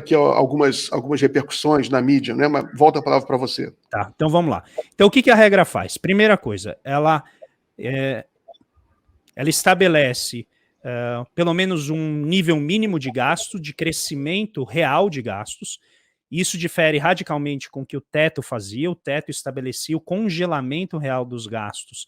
aqui algumas repercussões na mídia, né? Mas volta a palavra para você. Tá, então vamos lá. Então o que a regra faz? Primeira coisa, ela estabelece pelo menos um nível mínimo de gasto, de crescimento real de gastos. Isso difere radicalmente com o que o teto fazia. O teto estabelecia o congelamento real dos gastos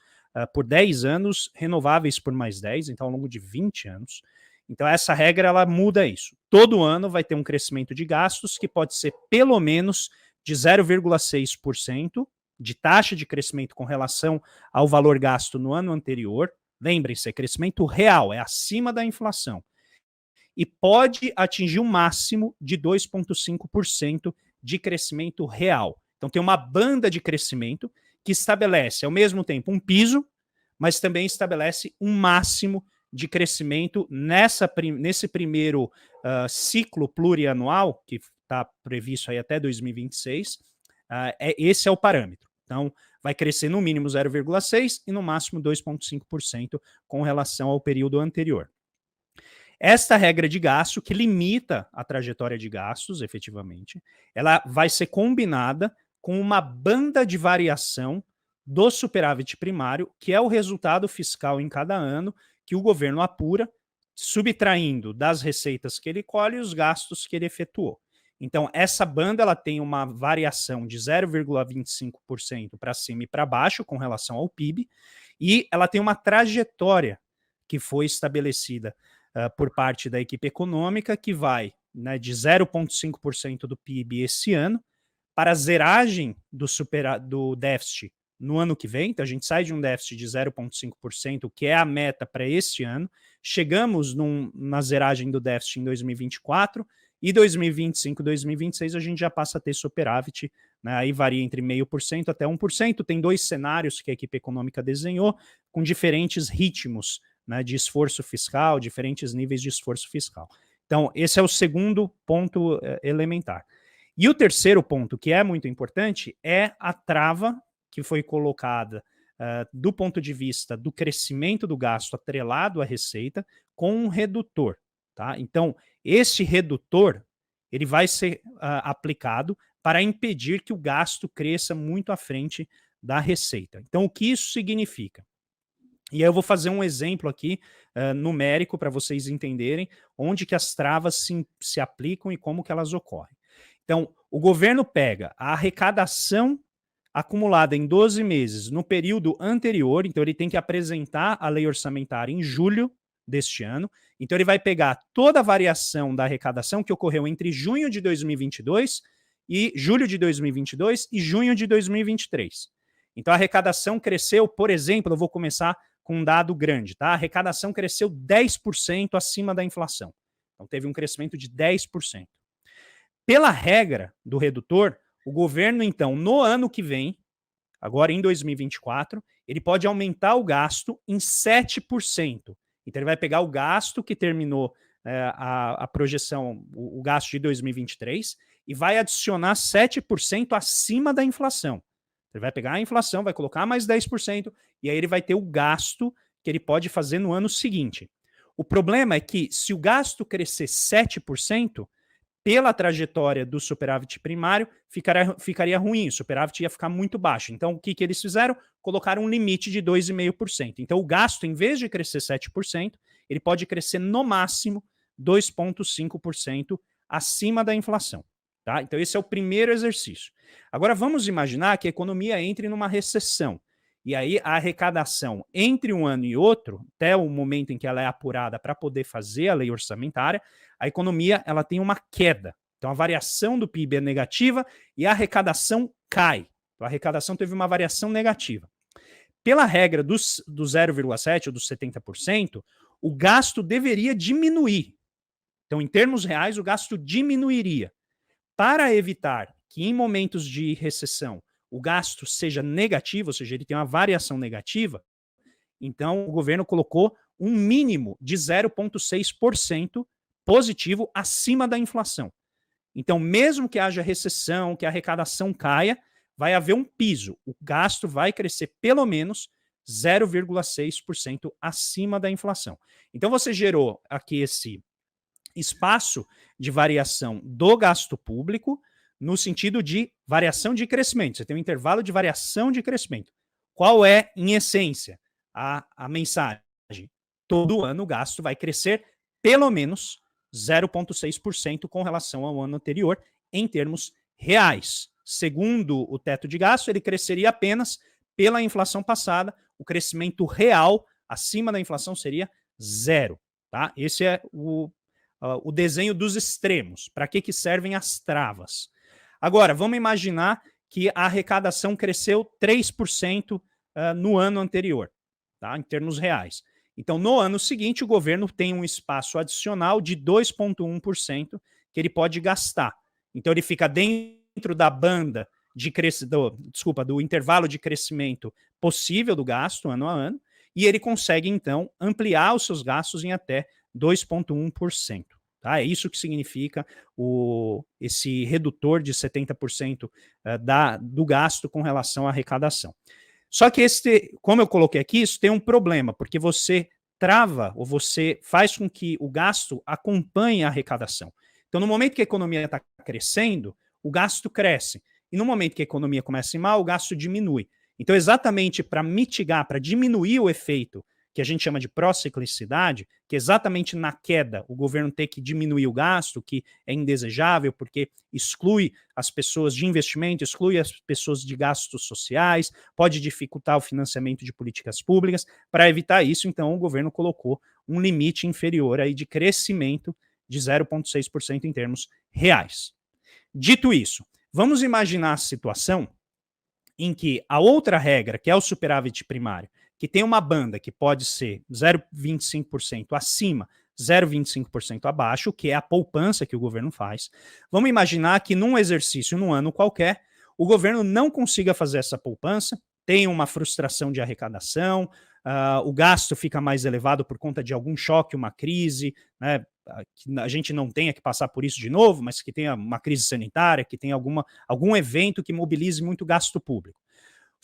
por 10 anos, renováveis por mais 10, então ao longo de 20 anos. Então essa regra ela muda isso. Todo ano vai ter um crescimento de gastos que pode ser pelo menos de 0,6% de taxa de crescimento com relação ao valor gasto no ano anterior. Lembrem-se, é crescimento real, é acima da inflação. E pode atingir um máximo de 2,5% de crescimento real. Então tem uma banda de crescimento que estabelece, ao mesmo tempo, um piso, mas também estabelece um máximo de crescimento nesse primeiro ciclo plurianual, que está previsto aí até 2026, esse é o parâmetro. Então, vai crescer no mínimo 0,6% e no máximo 2,5% com relação ao período anterior. Esta regra de gasto, que limita a trajetória de gastos, efetivamente, ela vai ser combinada com uma banda de variação do superávit primário, que é o resultado fiscal em cada ano que o governo apura, subtraindo das receitas que ele colhe os gastos que ele efetuou. Então, essa banda ela tem uma variação de 0,25% para cima e para baixo com relação ao PIB, e ela tem uma trajetória que foi estabelecida por parte da equipe econômica, que vai de 0,5% do PIB esse ano para a zeragem do déficit no ano que vem. Então, a gente sai de um déficit de 0,5%, que é a meta para este ano. Chegamos na zeragem do déficit em 2024 e 2025, 2026 a gente já passa a ter superávit, né? Aí varia entre 0,5% até 1%. Tem dois cenários que a equipe econômica desenhou com diferentes ritmos, né, de esforço fiscal, diferentes níveis de esforço fiscal. Então, esse é o segundo ponto elementar. E o terceiro ponto, que é muito importante, é a trava que foi colocada do ponto de vista do crescimento do gasto atrelado à receita com um redutor. Tá? Então, esse redutor ele vai ser aplicado para impedir que o gasto cresça muito à frente da receita. Então, o que isso significa? E aí eu vou fazer um exemplo aqui numérico para vocês entenderem onde que as travas se aplicam e como que elas ocorrem. Então, o governo pega a arrecadação acumulada em 12 meses no período anterior, então ele tem que apresentar a lei orçamentária em julho deste ano, então ele vai pegar toda a variação da arrecadação que ocorreu entre junho de 2022 e julho de 2022 e junho de 2023. Então a arrecadação cresceu, por exemplo, eu vou começar com um dado grande, tá? A arrecadação cresceu 10% acima da inflação. Então teve um crescimento de 10%. Pela regra do redutor, o governo, então, no ano que vem, agora em 2024, ele pode aumentar o gasto em 7%. Então ele vai pegar o gasto que terminou a projeção, o gasto de 2023, e vai adicionar 7% acima da inflação. Ele vai pegar a inflação, vai colocar mais 10%, e aí ele vai ter o gasto que ele pode fazer no ano seguinte. O problema é que, se o gasto crescer 7%, pela trajetória do superávit primário, ficaria ruim, o superávit ia ficar muito baixo. Então, o que eles fizeram? Colocaram um limite de 2,5%. Então, o gasto, em vez de crescer 7%, ele pode crescer no máximo 2,5% acima da inflação. Tá? Então, esse é o primeiro exercício. Agora, vamos imaginar que a economia entre numa recessão. E aí, a arrecadação entre um ano e outro, até o momento em que ela é apurada para poder fazer a lei orçamentária, a economia ela tem uma queda. Então, a variação do PIB é negativa e a arrecadação cai. Então, a arrecadação teve uma variação negativa. Pela regra do 0,7% ou dos 70%, o gasto deveria diminuir. Então, em termos reais, o gasto diminuiria. Para evitar que em momentos de recessão o gasto seja negativo, ou seja, ele tem uma variação negativa, então o governo colocou um mínimo de 0,6% positivo acima da inflação. Então, mesmo que haja recessão, que a arrecadação caia, vai haver um piso. O gasto vai crescer pelo menos 0,6% acima da inflação. Então, você gerou aqui esse espaço de variação do gasto público no sentido de variação de crescimento. Você tem um intervalo de variação de crescimento. Qual é, em essência, a mensagem? Todo ano o gasto vai crescer pelo menos 0,6% com relação ao ano anterior, em termos reais. Segundo o teto de gasto, ele cresceria apenas pela inflação passada. O crescimento real, acima da inflação, seria zero. Tá? Esse é o desenho dos extremos. Para que servem as travas? Agora, vamos imaginar que a arrecadação cresceu 3% no ano anterior, tá? Em termos reais. Então, no ano seguinte, o governo tem um espaço adicional de 2,1% que ele pode gastar. Então, ele fica dentro da banda do intervalo de crescimento possível do gasto ano a ano, e ele consegue, então, ampliar os seus gastos em até 2,1%. Tá? É isso que significa esse redutor de 70% do gasto com relação à arrecadação. Só que como eu coloquei aqui, isso tem um problema, porque você trava ou você faz com que o gasto acompanhe a arrecadação. Então, no momento que a economia está crescendo, o gasto cresce. E no momento que a economia começa a ir mal, o gasto diminui. Então, exatamente para mitigar, para diminuir o efeito que a gente chama de prociclicidade, que exatamente na queda o governo tem que diminuir o gasto, que é indesejável, porque exclui as pessoas de investimento, exclui as pessoas de gastos sociais, pode dificultar o financiamento de políticas públicas. Para evitar isso, então, o governo colocou um limite inferior aí de crescimento de 0,6% em termos reais. Dito isso, vamos imaginar a situação em que a outra regra, que é o superávit primário, que tem uma banda que pode ser 0,25% acima, 0,25% abaixo, que é a poupança que o governo faz. Vamos imaginar que num exercício, num ano qualquer, o governo não consiga fazer essa poupança, tem uma frustração de arrecadação, o gasto fica mais elevado por conta de algum choque, uma crise, né, que a gente não tenha que passar por isso de novo, mas que tenha uma crise sanitária, que tenha algum evento que mobilize muito gasto público.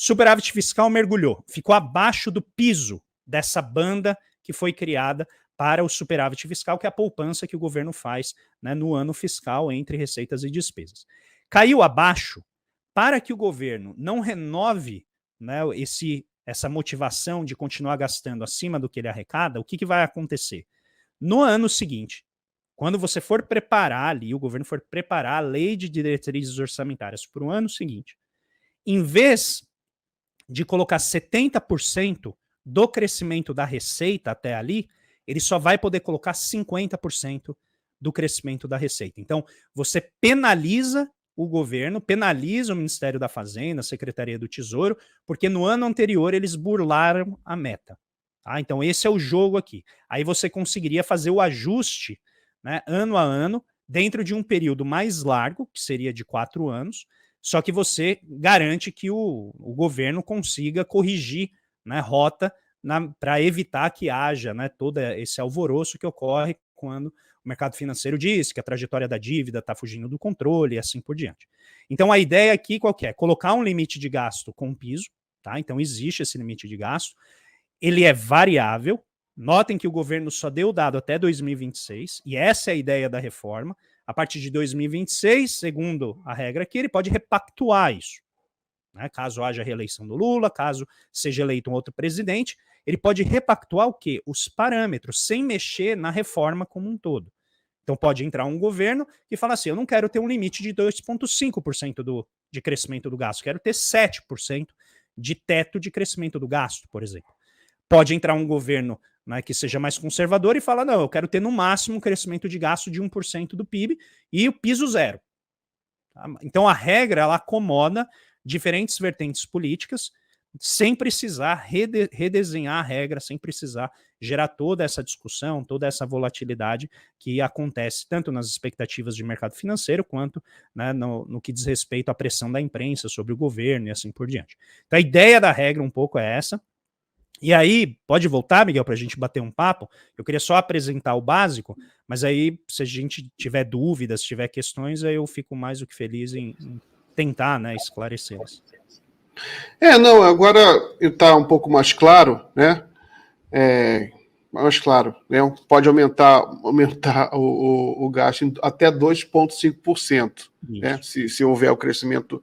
Superávit fiscal mergulhou, ficou abaixo do piso dessa banda que foi criada para o superávit fiscal, que é a poupança que o governo faz, né, no ano fiscal entre receitas e despesas. Caiu abaixo, para que o governo não renove, né, essa motivação de continuar gastando acima do que ele arrecada, o que vai acontecer? No ano seguinte, quando você for preparar ali, o governo for preparar a lei de diretrizes orçamentárias para o ano seguinte, em vez de colocar 70% do crescimento da receita até ali, ele só vai poder colocar 50% do crescimento da receita. Então, você penaliza o governo, penaliza o Ministério da Fazenda, a Secretaria do Tesouro, porque no ano anterior eles burlaram a meta. Tá? Então, esse é o jogo aqui. Aí você conseguiria fazer o ajuste, né, ano a ano, dentro de um período mais largo, que seria de 4 anos, só que você garante que o governo consiga corrigir, né, rota para evitar que haja, né, todo esse alvoroço que ocorre quando o mercado financeiro diz que a trajetória da dívida está fugindo do controle e assim por diante. Então a ideia aqui qual que é? Colocar um limite de gasto com piso, tá? Então existe esse limite de gasto, ele é variável. Notem que o governo só deu o dado até 2026, e essa é a ideia da reforma. A partir de 2026, segundo a regra aqui, ele pode repactuar isso. Né? Caso haja reeleição do Lula, caso seja eleito um outro presidente, ele pode repactuar o quê? Os parâmetros, sem mexer na reforma como um todo. Então pode entrar um governo que fala assim, eu não quero ter um limite de 2,5% de crescimento do gasto, quero ter 7% de teto de crescimento do gasto, por exemplo. Pode entrar um governo, né, que seja mais conservador e falar, não, eu quero ter no máximo um crescimento de gasto de 1% do PIB e o piso zero. Tá? Então a regra, ela acomoda diferentes vertentes políticas sem precisar redesenhar a regra, sem precisar gerar toda essa discussão, toda essa volatilidade que acontece tanto nas expectativas de mercado financeiro quanto, né, no que diz respeito à pressão da imprensa sobre o governo e assim por diante. Então a ideia da regra um pouco é essa. E aí, pode voltar, Miguel, para a gente bater um papo? Eu queria só apresentar o básico, mas aí, se a gente tiver dúvidas, tiver questões, aí eu fico mais do que feliz em tentar, né, esclarecê-las. Não, agora está um pouco mais claro, né? mais claro, né? Pode aumentar o gasto até 2,5%, né? Se houver o crescimento,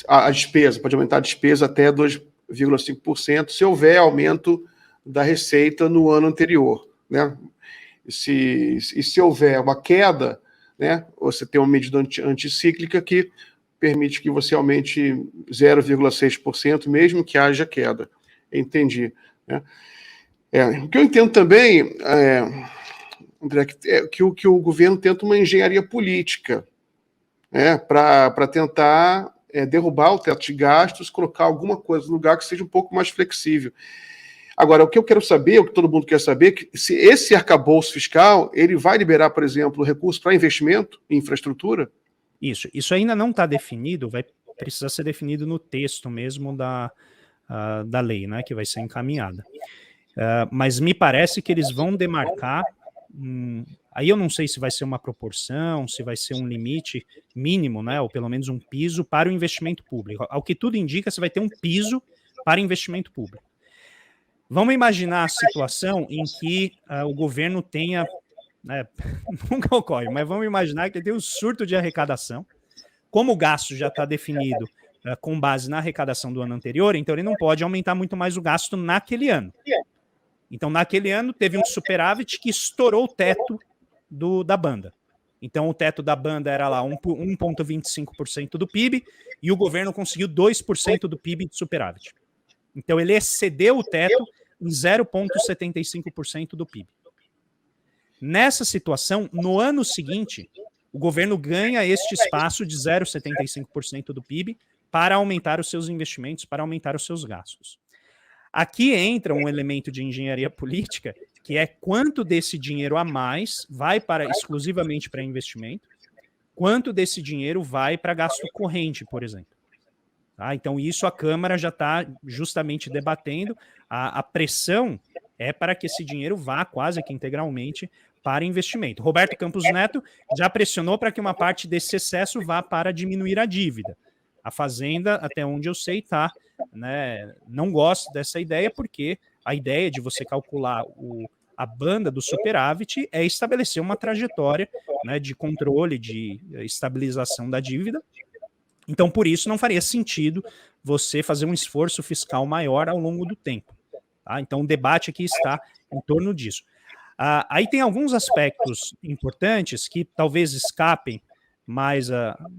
a despesa, pode aumentar a despesa até 2,5%, se houver aumento da receita no ano anterior, né? Se houver uma queda, né, você tem uma medida anticíclica que permite que você aumente 0,6%, mesmo que haja queda. Entendi, né? O que eu entendo também, André, que o governo tenta uma engenharia política, né, para tentar derrubar o teto de gastos, colocar alguma coisa no lugar que seja um pouco mais flexível. Agora, o que eu quero saber, o que todo mundo quer saber, é se esse arcabouço fiscal ele vai liberar, por exemplo, recursos para investimento em infraestrutura? Isso ainda não está definido, vai precisar ser definido no texto mesmo da lei, né, que vai ser encaminhada. Mas me parece que eles vão demarcar, aí eu não sei se vai ser uma proporção, se vai ser um limite mínimo, né, ou pelo menos um piso para o investimento público. Ao que tudo indica, você vai ter um piso para investimento público. Vamos imaginar a situação em que o governo tenha, né, nunca ocorre, mas vamos imaginar que ele tem um surto de arrecadação. Como o gasto já está definido com base na arrecadação do ano anterior, então ele não pode aumentar muito mais o gasto naquele ano. Então, naquele ano, teve um superávit que estourou o teto da banda. Então, o teto da banda era lá 1,25% do PIB e o governo conseguiu 2% do PIB de superávit. Então, ele excedeu o teto em 0,75% do PIB. Nessa situação, no ano seguinte, o governo ganha este espaço de 0,75% do PIB para aumentar os seus investimentos, para aumentar os seus gastos. Aqui entra um elemento de engenharia política, que é quanto desse dinheiro a mais vai exclusivamente para investimento, quanto desse dinheiro vai para gasto corrente, por exemplo. Tá? Então, isso a Câmara já está justamente debatendo. A pressão é para que esse dinheiro vá quase que integralmente para investimento. Roberto Campos Neto já pressionou para que uma parte desse excesso vá para diminuir a dívida. A Fazenda, até onde eu sei, né, não gosta dessa ideia, porque a ideia de você calcular a banda do superávit é estabelecer uma trajetória, né, de controle, de estabilização da dívida. Então, por isso, não faria sentido você fazer um esforço fiscal maior ao longo do tempo. Tá? Então, o debate aqui está em torno disso. Aí tem alguns aspectos importantes que talvez escapem, mas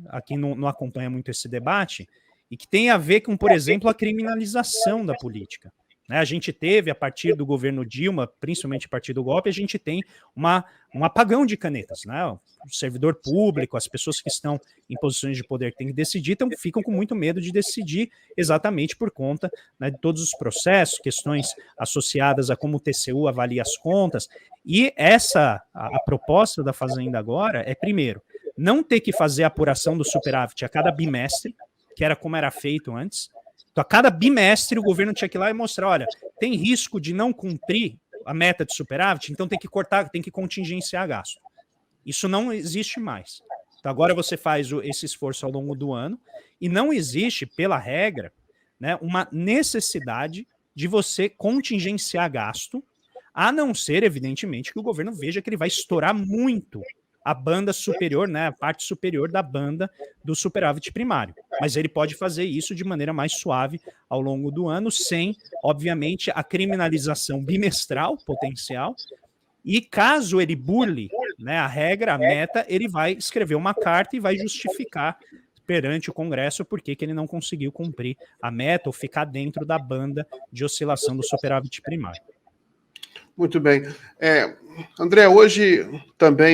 aqui não acompanha muito esse debate, e que tem a ver com, por exemplo, a criminalização da política. Né? A gente teve, a partir do governo Dilma, principalmente a partir do golpe, a gente tem um apagão de canetas. Né? O servidor público, as pessoas que estão em posições de poder que têm que decidir, ficam com muito medo de decidir exatamente por conta, né, de todos os processos, questões associadas a como o TCU avalia as contas. E a proposta da Fazenda agora é, primeiro, não ter que fazer a apuração do superávit a cada bimestre, que era como era feito antes. Então, a cada bimestre, o governo tinha que ir lá e mostrar, olha, tem risco de não cumprir a meta de superávit, então tem que cortar, tem que contingenciar gasto. Isso não existe mais. Então, agora você faz esse esforço ao longo do ano e não existe, pela regra, né, uma necessidade de você contingenciar gasto, a não ser, evidentemente, que o governo veja que ele vai estourar muito a banda superior, né, a parte superior da banda do superávit primário. Mas ele pode fazer isso de maneira mais suave ao longo do ano, sem, obviamente, a criminalização bimestral potencial. E caso ele burle, né, a regra, a meta, ele vai escrever uma carta e vai justificar perante o Congresso por que ele não conseguiu cumprir a meta ou ficar dentro da banda de oscilação do superávit primário. Muito bem. André, hoje também